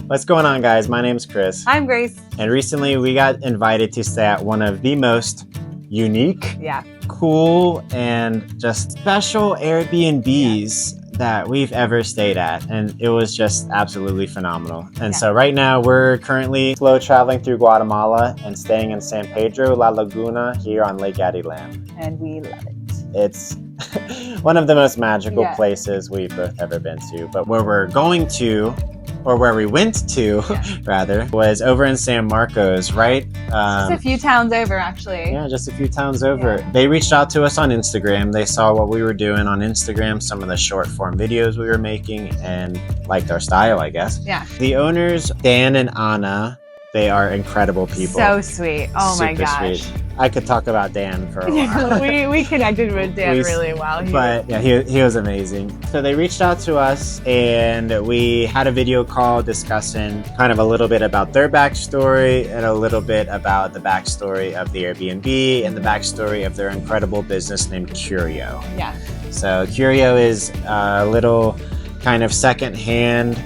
What's going on, guys? My name's Chris. I'm Grace. And recently we got invited to stay at one of the most unique, cool, and just special Airbnbs that we've ever stayed at. And it was just absolutely phenomenal. And so right now we're currently slow traveling through Guatemala and staying in San Pedro La Laguna here on Lake Atitlán. And we love it. It's one of the most magical places we've both ever been to. But where we're going to, or where we went to, rather, was over in San Marcos, right? Just a few towns over, actually. Yeah, just a few towns over. They reached out to us on Instagram. They saw what we were doing on Instagram, some of the short form videos we were making, and liked our style, I guess. Yeah. The owners, Dan and Anna, they are incredible people. So sweet. Oh my gosh. Sweet. I could talk about Dan for a while. we connected with Dan really well. He was amazing. So they reached out to us and we had a video call discussing kind of a little bit about their backstory and a little bit about the backstory of the Airbnb and the backstory of their incredible business named Curio. Yeah. So Curio is a little kind of secondhand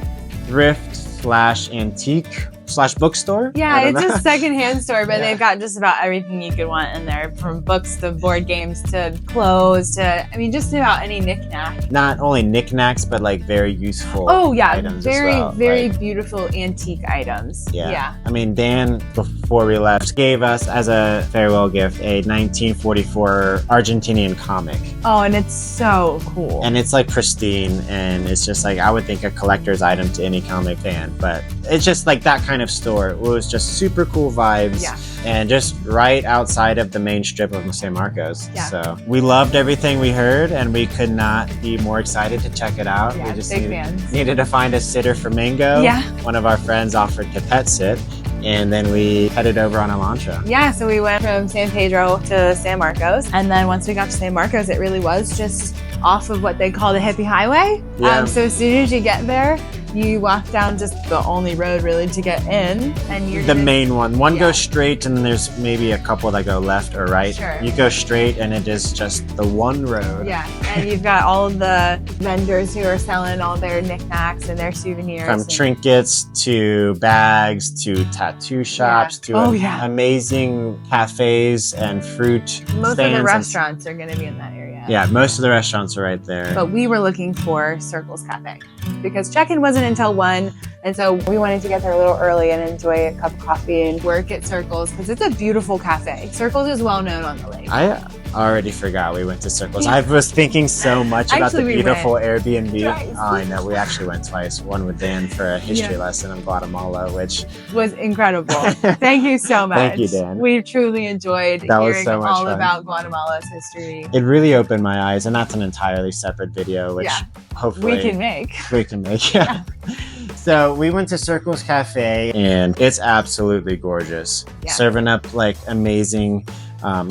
thrift / antique / bookstore. Yeah, it's a secondhand store, but they've got just about everything you could want in there, from books to board games to clothes to, I mean, just about any knickknack. Not only knickknacks, but like very useful items very, as well. very beautiful antique items. Yeah. I mean, Dan, before we left, gave us as a farewell gift a 1944 Argentinian comic. Oh, and it's so cool. And it's like pristine, and it's just like, I would think a collector's item to any comic fan, but it's just like that kind of store. It was just super cool vibes and just right outside of the main strip of San Marcos. So we loved everything we heard and we could not be more excited to check it out. We just needed to find a sitter for Mango. One of our friends offered to pet sit, and then we headed over on Elantra. Yeah, so we went from San Pedro to San Marcos, and then once we got to San Marcos, it really was just off of what they call the hippie highway. So as soon as you get there, you walk down just the only road really to get in, and you're the main one. One goes straight, and then there's maybe a couple that go left or right. You go straight, and it is just the one road. Yeah, and you've got all of the vendors who are selling all their knickknacks and their souvenirs. From trinkets to bags to tattoo shops to amazing cafes and fruit Most of the restaurants are going to be in that area. Yeah, most of the restaurants are right there. But we were looking for Circles Cafe because check-in wasn't until 1, and so we wanted to get there a little early and enjoy a cup of coffee and work at Circles because it's a beautiful cafe. Circles is well known on the lake. I already forgot we went to Circles. I was thinking so much about the beautiful Airbnb. I know, we actually went twice. One with Dan for a history lesson in Guatemala, which was incredible. Thank you so much. Thank you, Dan. We truly enjoyed hearing all about Guatemala's history. It really opened my eyes, and that's an entirely separate video, which hopefully we can make. So we went to Circles Cafe, and it's absolutely gorgeous. Serving up like amazing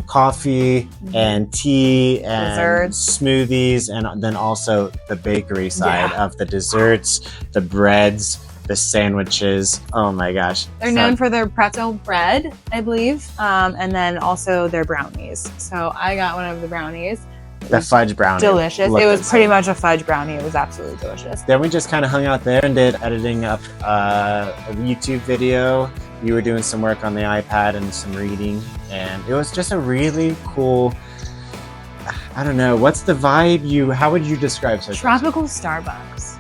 coffee and tea and desserts, smoothies, and then also the bakery side of the desserts, the breads, the sandwiches. Oh my gosh. They're known for their pretzel bread, I believe, and then also their brownies. So I got one of the brownies. The fudge brownie. Delicious. It was pretty much a fudge brownie. It was absolutely delicious. Then we just kind of hung out there and did editing up a YouTube video. You were doing some work on the iPad and some reading, and it was just a really cool, I don't know, what's the vibe how would you describe it? Tropical Starbucks.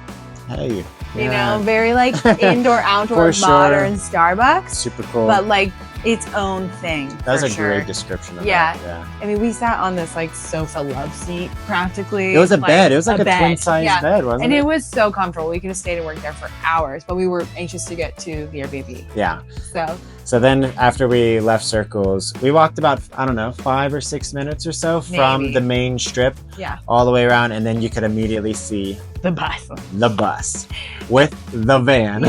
Hey. You know, very like indoor, outdoor, modern Starbucks. Super cool. But like its own thing. That was a great description of that. I mean, we sat on this like sofa love seat practically. It was a bed. It was like a twin-size bed, wasn't it? And it was so comfortable. We could have stayed and worked there for hours, but we were anxious to get to the Airbnb. Yeah. So then after we left Circles, we walked about, I don't know, 5 or 6 minutes or so from the main strip all the way around, and then you could immediately see the bus with the van.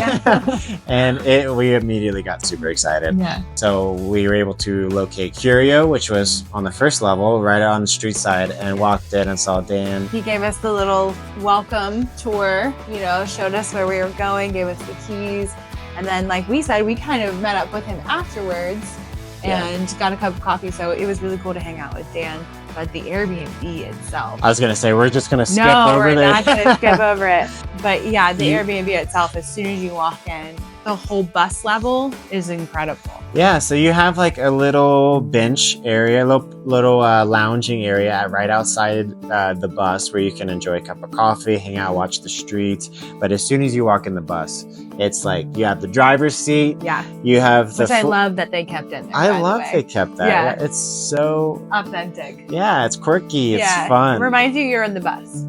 And we immediately got super excited. So we were able to locate Curio, which was on the first level, right on the street side, and walked in and saw Dan. He gave us the little welcome tour, you know, showed us where we were going, gave us the keys. And then, like we said, we kind of met up with him afterwards and got a cup of coffee. So it was really cool to hang out with Dan. but the Airbnb itself. I was gonna say we're just gonna skip No, over we're there. not gonna skip over it. But yeah, the Airbnb itself, as soon as you walk in, the whole bus level is incredible. Yeah, so you have like a little bench area, little lounging area right outside the bus where you can enjoy a cup of coffee, hang out, watch the streets. But as soon as you walk in the bus, it's like you have the driver's seat. Yeah. You have the. Which I love that they kept in there. I love they kept that. Yeah. It's so authentic. Yeah, it's quirky. It's fun. Reminds you you're in the bus.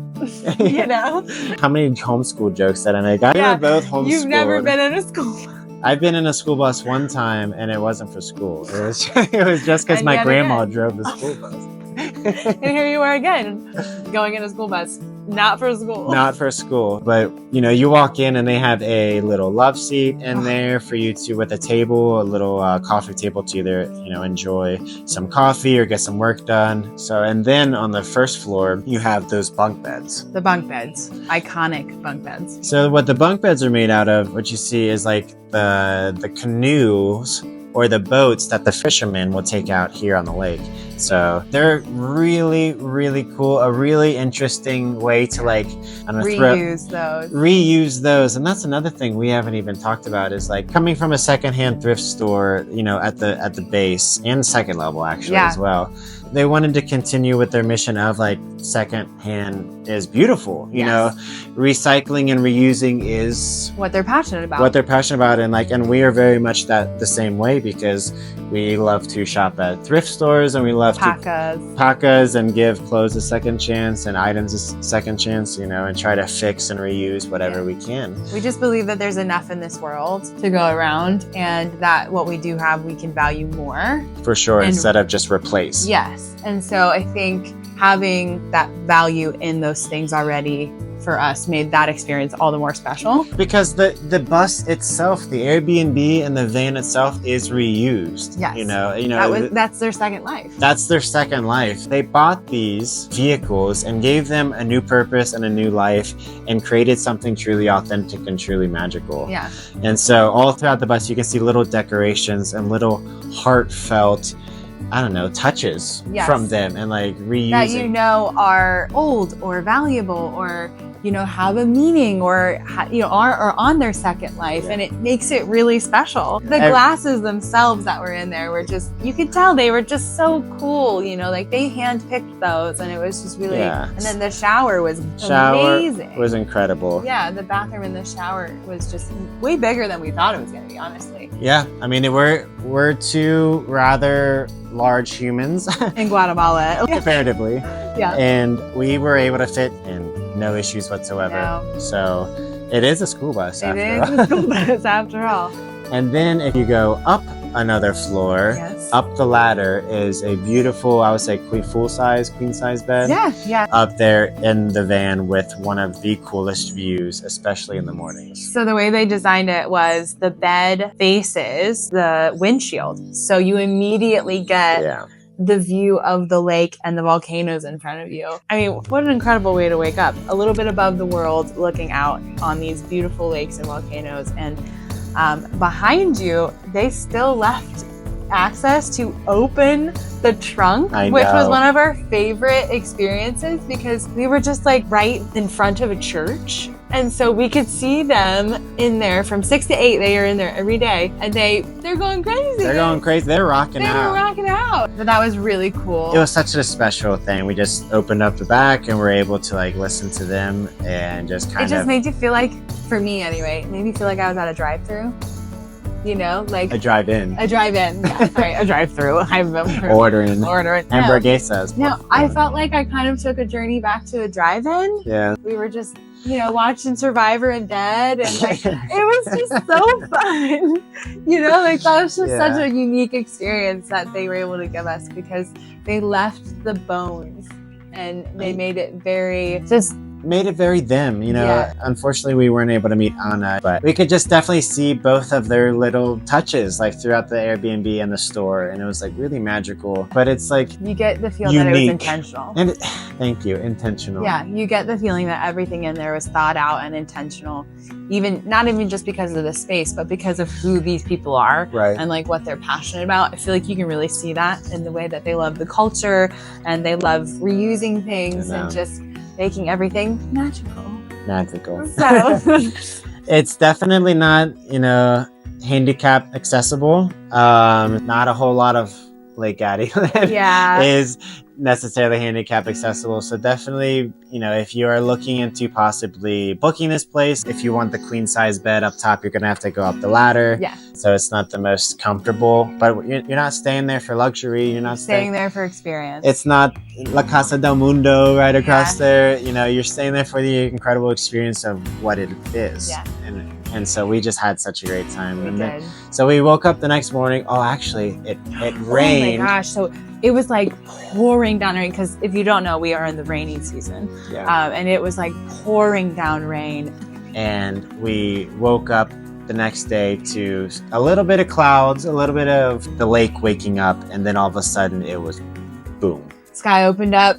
You know? How many homeschool jokes that I make? I were both homeschooled. You've never been in a school bus. I've been in a school bus one time, and it wasn't for school. It was just because my grandma drove the school bus. And here you are again, going in a school bus. Not for school. Not for school. But, you walk in and they have a little love seat in there for you to, with a table, a little coffee table to either, enjoy some coffee or get some work done. So, and then on the first floor, you have those bunk beds. The bunk beds. Iconic bunk beds. So what the bunk beds are made out of, what you see is like the canoes or the boats that the fishermen will take out here on the lake. So they're really, really cool. A really interesting way to reuse those. And that's another thing we haven't even talked about is like coming from a secondhand thrift store, at the base and second level actually as well. They wanted to continue with their mission of like secondhand is beautiful, you know, recycling and reusing is what they're passionate about. And we are very much the same way because we love to shop at thrift stores and we love Pacas and give clothes a second chance and items a second chance, and try to fix and reuse whatever we can. We just believe that there's enough in this world to go around and that what we do have, we can value more. For sure, instead of just replace. Yes. And so I think having that value in those things already for us made that experience all the more special. Because the bus itself, the Airbnb and the van itself is reused. Yes. That's their second life. That's their second life. They bought these vehicles and gave them a new purpose and a new life and created something truly authentic and truly magical. Yeah. And so all throughout the bus, you can see little decorations and little heartfelt touches from them and like reusing. That are old or valuable or, have a meaning or, are on their second life. And it makes it really special. The glasses themselves that were in there were just, you could tell they were just so cool, like they handpicked those and it was just really, and then the shower was amazing. Was incredible. Yeah, the bathroom and the shower was just way bigger than we thought it was going to be, honestly. Yeah, I mean, we're two rather large humans in Guatemala comparatively, and we were able to fit in no issues whatsoever. No. So it is a school bus after all. And then if you go up another floor, up the ladder is a beautiful, I would say queen size bed. Yeah. Up there in the van with one of the coolest views, especially in the mornings. So the way they designed it was the bed faces the windshield. So you immediately get the view of the lake and the volcanoes in front of you. I mean, what an incredible way to wake up. A little bit above the world, looking out on these beautiful lakes and volcanoes. And behind you, they still left access to open the trunk, which was one of our favorite experiences because we were just like right in front of a church. And so we could see them in there from 6 to 8. They are in there every day and they're going crazy. They're rocking out. They were rocking out. But that was really cool. It was such a special thing. We just opened up the back and were able to like listen to them and just It just made you feel like, for me anyway, it made me feel like I was at a drive-thru. Like a drive-in. A drive-in. Yeah, sorry, a drive-thru. I'm ordering. Hamburguesas. No, I felt like I kind of took a journey back to a drive-in. Yeah. We were just, watching Survivor and Dead, and like it was just so fun. That was just such a unique experience that they were able to give us because they left the bones and they made it very just made it very them, you know. Yeah. Unfortunately, we weren't able to meet Anna, but we could just definitely see both of their little touches like throughout the Airbnb and the store, and it was like really magical. But it's like you get the feel unique. that it was intentional. And thank you, intentional. Yeah, you get the feeling that everything in there was thought out and intentional, even not even just because of the space, but because of who these people are, right? And like what they're passionate about. I feel like you can really see that in the way that they love the culture and they love reusing things and just making everything magical. So it's definitely not, you know, handicap accessible. Not a whole lot of Lake Atitlán is necessarily handicap accessible. So definitely, you know, if you are looking into possibly booking this place, if you want the queen size bed up top, you're gonna have to go up the ladder. Yeah. So it's not the most comfortable, but you're not staying there for luxury. You're not staying there for experience. It's not La Casa del Mundo right across there. You know, you're staying there for the incredible experience of what it is. Yeah. And so we just had such a great time. We did. So we woke up the next morning. Oh, actually, it rained. Oh my gosh. So it was like pouring down rain, because if you don't know, we are in the rainy season. Yeah. And it was like pouring down rain. And we woke up the next day to a little bit of clouds, a little bit of the lake waking up, and then all of a sudden it was boom. Sky opened up.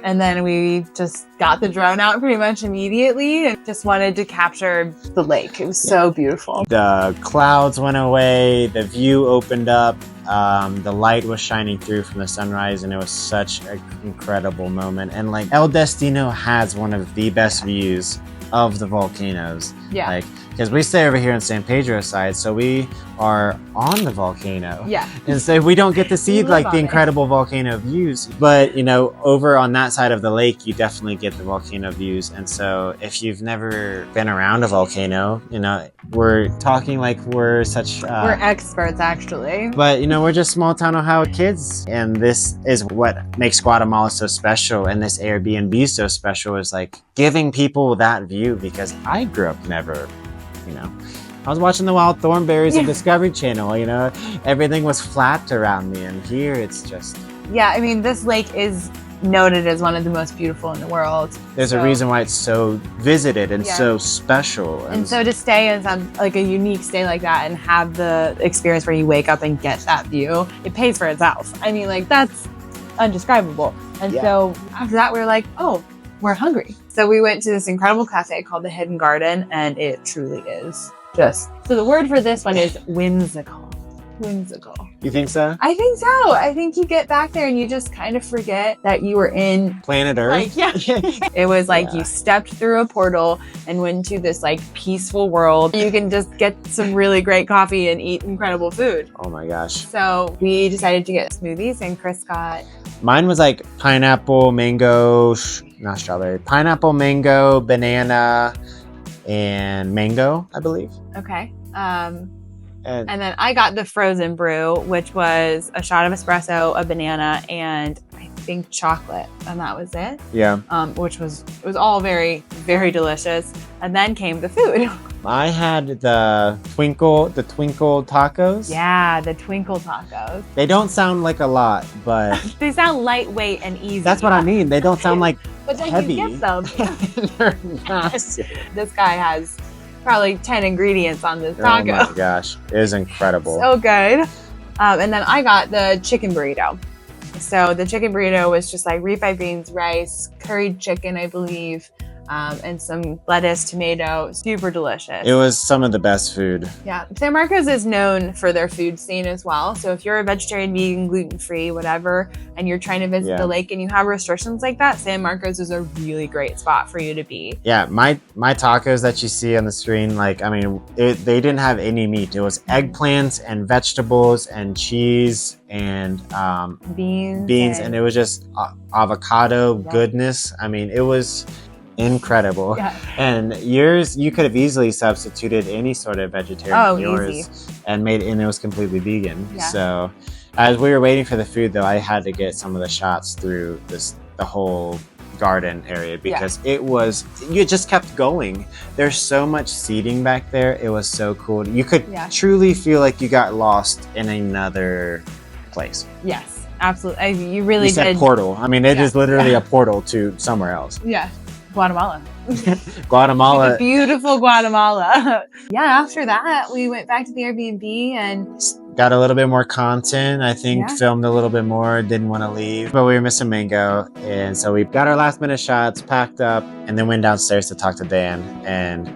And then we just got the drone out pretty much immediately and just wanted to capture the lake. It was so beautiful. The clouds went away, the view opened up, the light was shining through from the sunrise, and it was such an incredible moment. And like El Destino has one of the best views of the volcanoes. Yeah. Like, because we stay over here on San Pedro side, so we are on the volcano. Yeah. And so we don't get to see like the incredible volcano views. But, you know, over on that side of the lake, you definitely get the volcano views. And so if you've never been around a volcano, you know, we're talking like we're such... we're experts, actually. But, you know, we're just small town Ohio kids. And this is what makes Guatemala so special. And this Airbnb so special, is like giving people that view, because I grew up never... You know, I was watching the wild thornberries on Discovery Channel, you know, everything was flat around me, and here it's just... Yeah, I mean, this lake is noted as one of the most beautiful in the world. There's a reason why it's so visited and so special. And so to stay in some, like a unique stay like that and have the experience where you wake up and get that view, it pays for itself. I mean, like, that's undescribable. And so after that, we were like, oh, we're hungry. So we went to this incredible cafe called the Hidden Garden, and it truly is just... So the word for this one is whimsical. Whimsical. You think so? I think so. I think you get back there and you just kind of forget that you were in planet Earth. Like, it was like you stepped through a portal and went to this like peaceful world. You can just get some really great coffee and eat incredible food. Oh my gosh. So we decided to get smoothies, and Chris got... Mine was like pineapple, mango, not strawberry, pineapple, mango, banana, and mango, I believe. Okay. And then I got the frozen brew, which was a shot of espresso, a banana, and I think chocolate, and that was it. Yeah. Which was all very, very delicious. And then came the food. I had the twinkle tacos. Yeah, the twinkle tacos. They don't sound like a lot, but they sound lightweight and easy. That's what I mean. They don't sound like but then heavy. You get them. They're not. This guy has probably 10 ingredients on this taco. Oh my gosh, it is incredible. So good. And then I got the chicken burrito. So the chicken burrito was just like refried beans, rice, curried chicken, I believe, and some lettuce, tomato, super delicious. It was some of the best food. Yeah. San Marcos is known for their food scene as well. So if you're a vegetarian, vegan, gluten-free, whatever, and you're trying to visit the lake and you have restrictions like that, San Marcos is a really great spot for you to be. Yeah, my tacos that you see on the screen, like, I mean, they didn't have any meat. It was eggplants and vegetables and cheese and beans and it was just avocado goodness. I mean, it was incredible. Yeah. And yours, you could have easily substituted any sort of vegetarian yours and it was completely vegan. Yeah. So as we were waiting for the food though, I had to get some of the shots through the whole garden area because you just kept going. There's so much seating back there. It was so cool. You could truly feel like you got lost in another place. Yes, absolutely. You really you said did. Portal. I mean, it is literally a portal to somewhere else. Yeah. Guatemala. Guatemala. Beautiful Guatemala. Yeah, after that, we went back to the Airbnb and got a little bit more content. I think filmed a little bit more, didn't want to leave, but we were missing Mango. And so we got our last minute shots, packed up, and then went downstairs to talk to Dan. And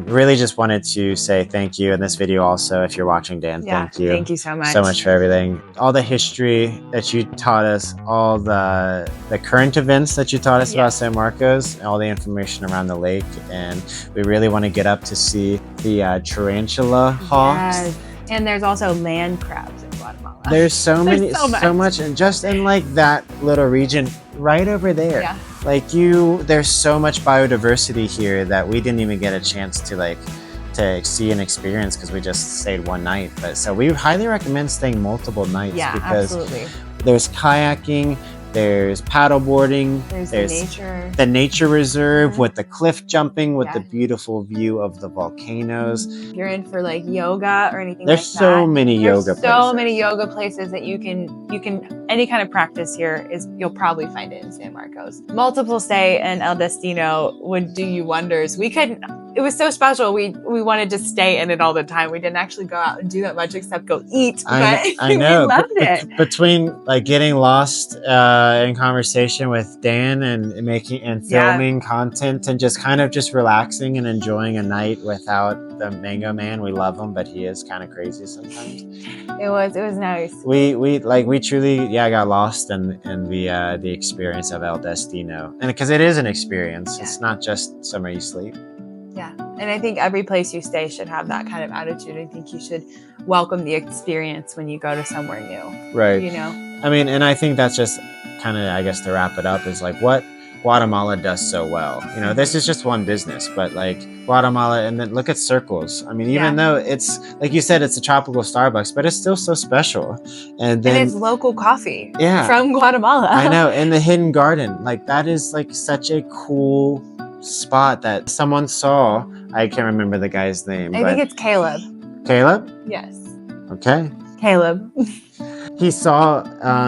really just wanted to say thank you in this video also. If you're watching, Dan, thank you. Thank you so much. So much for everything. All the history that you taught us, all the current events that you taught us about San Marcos, all the information around the lake. And we really want to get up to see the tarantula hawks. Yes. And there's also land crabs in Guatemala. There's so much, and just in like that little region right over there. Yeah. Like there's so much biodiversity here that we didn't even get a chance to see and experience because we just stayed one night. But so we highly recommend staying multiple nights because there's kayaking, there's paddleboarding, there's the nature reserve with the cliff jumping with the beautiful view of the volcanoes. If you're in for like yoga or anything there's like that, so many yoga places that you can any kind of practice here you'll probably find it in San Marcos. Multiple stay in El Destino would do you wonders. It was so special. We wanted to stay in it all the time. We didn't actually go out and do that much except go eat. I know. We loved it. Between like getting lost in conversation with Dan and filming content and just kind of just relaxing and enjoying a night without the Mango Man. We love him, but he is kind of crazy sometimes. It was nice. We truly got lost in the experience of El Destino, and because it is an experience, it's not just somewhere you sleep. Yeah, and I think every place you stay should have that kind of attitude. I think you should welcome the experience when you go to somewhere new. Right. You know? I mean, and I think that's just kind of, I guess, to wrap it up is like what Guatemala does so well. You know, this is just one business, but like Guatemala, and then look at Circles. I mean, even though it's, like you said, it's a tropical Starbucks, but it's still so special. And then it's local coffee from Guatemala. I know. And the Hidden Garden, like that is like such a cool spot that someone saw. I can't remember the guy's name. I think it's Caleb. Caleb? Yes. Okay. Caleb. He saw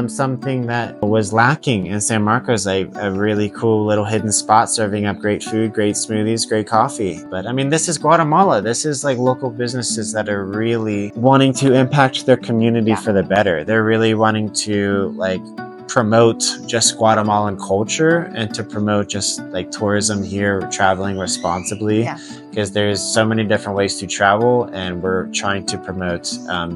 something that was lacking in San Marcos, a really cool little hidden spot serving up great food, great smoothies, great coffee. But I mean, this is Guatemala. This is like local businesses that are really wanting to impact their community for the better. They're really wanting to like promote just Guatemalan culture and to promote just like tourism here, traveling responsibly, because there's so many different ways to travel, and we're trying to promote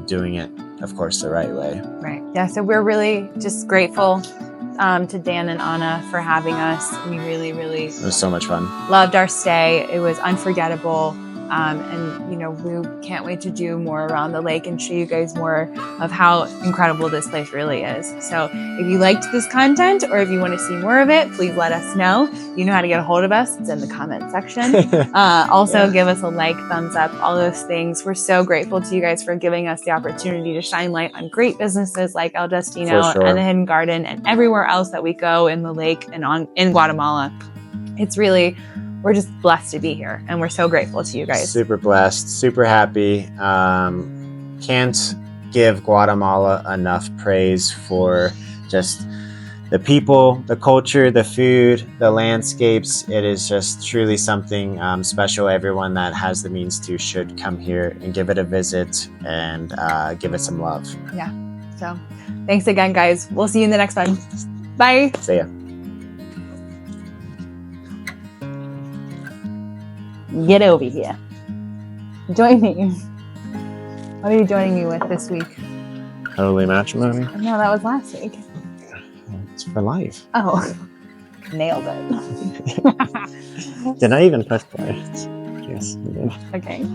doing it, of course, the right way. Right. Yeah. So we're really just grateful to Dan and Anna for having us. We really, really it was so much fun. Loved our stay. It was unforgettable. And you know, we can't wait to do more around the lake and show you guys more of how incredible this place really is. So if you liked this content or if you want to see more of it, please let us know. You know how to get a hold of us. It's in the comment section. Also give us a like, thumbs up, all those things. We're so grateful to you guys for giving us the opportunity to shine light on great businesses like El Destino and the Hidden Garden and everywhere else that we go in the lake and in Guatemala. It's really, we're just blessed to be here, and we're so grateful to you guys. Super blessed, super happy. Can't give Guatemala enough praise for just the people, the culture, the food, the landscapes. It is just truly something special. Everyone that has the means to should come here and give it a visit and give it some love. Yeah. So thanks again, guys. We'll see you in the next one. Bye. See ya. Get over here. Join me. What are you joining me with this week? Holy matrimony? No, that was last week. It's for life. Oh, nailed it. Did I even press play? Yes, you did. Okay.